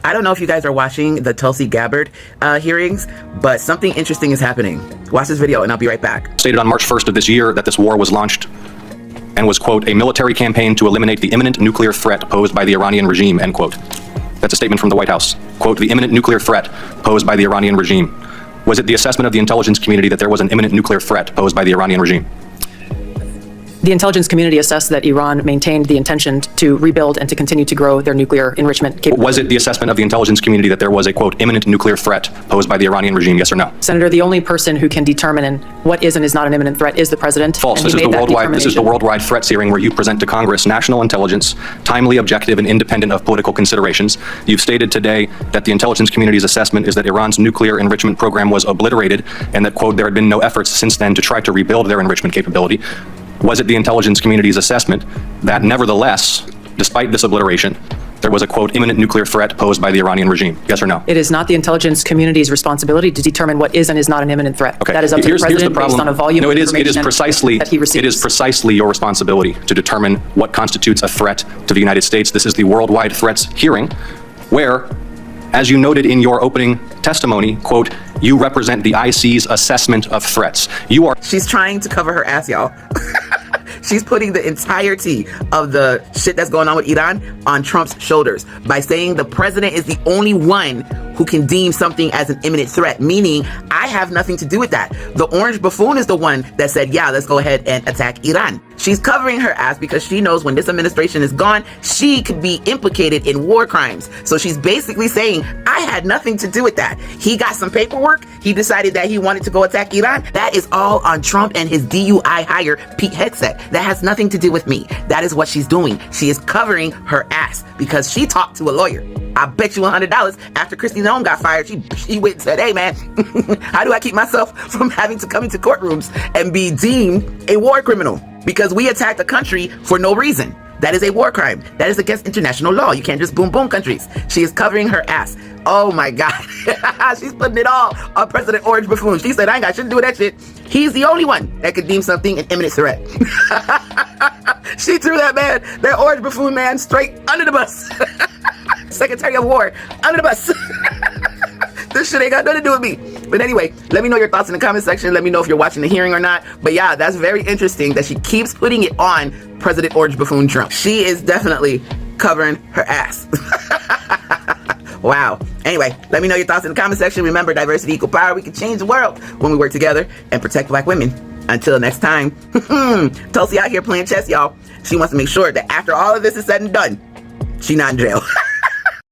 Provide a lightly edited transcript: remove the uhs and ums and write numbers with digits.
I don't know if you guys are watching the Tulsi Gabbard hearings, but something interesting is happening. Watch this video and I'll be right back. Stated on March 1st of this year that this war was launched and was, quote, a military campaign to eliminate the imminent nuclear threat posed by the Iranian regime, end quote. That's a statement from the White House. Quote, the imminent nuclear threat posed by the Iranian regime. Was it the assessment of the intelligence community that there was an imminent nuclear threat posed by the Iranian regime? The intelligence community assessed that Iran maintained the intention to rebuild and to continue to grow their nuclear enrichment capability. Was it the assessment of the intelligence community that there was a, quote, imminent nuclear threat posed by the Iranian regime, yes or no? Senator, the only person who can determine what is and is not an imminent threat is the president. False. This is the worldwide threats hearing where you present to Congress national intelligence, timely, objective, and independent of political considerations. You've stated today that the intelligence community's assessment is that Iran's nuclear enrichment program was obliterated and that, quote, there had been no efforts since then to try to rebuild their enrichment capability. Was it the intelligence community's assessment that nevertheless, despite this obliteration, there was a, quote, imminent nuclear threat posed by the Iranian regime? Yes or no? It is not the intelligence community's responsibility to determine what is and is not an imminent threat. Okay. That is up to the president based on a volume of information that he receives. It is precisely your responsibility to determine what constitutes a threat to the United States. This is the worldwide threats hearing where, as you noted in your opening testimony, quote, you represent the IC's assessment of threats. She's trying to cover her ass, y'all. She's putting the entirety of the shit that's going on with Iran on Trump's shoulders by saying the president is the only one who can deem something as an imminent threat, meaning I have nothing to do with that. The orange buffoon is the one that said, yeah, let's go ahead and attack Iran. She's covering her ass because she knows when this administration is gone, she could be implicated in war crimes. So she's basically saying, I had nothing to do with that. He got some paperwork. He decided that he wanted to go attack Iran. That is all on Trump and his DUI hire, Pete Hegseth. That has nothing to do with me. That is what she's doing. She is covering her ass because she talked to a lawyer. I bet you $100 after Kristi Noem got fired, she went and said, hey man, how do I keep myself from having to come into courtrooms and be deemed a war criminal? Because we attacked a country for no reason. That is a war crime. That is against international law. You can't just boom boom countries. She is covering her ass. Oh my God. She's putting it all on President Orange Buffoon. She said, I ain't got shit to do with that shit. He's the only one that could deem something an imminent threat. She threw that Orange Buffoon man straight under the bus. Secretary of War under the bus. This shit ain't got nothing to do with me. But anyway, let me know your thoughts in the comment section. Let me know if you're watching the hearing or not. But yeah, that's very interesting that she keeps putting it on President Orange Buffoon Trump. She is definitely covering her ass. Wow. Anyway, let me know your thoughts in the comment section. Remember, diversity, equal power. We can change the world when we work together and protect Black women. Until next time, Tulsi out here playing chess, y'all. She wants to make sure that after all of this is said and done, she's not in jail.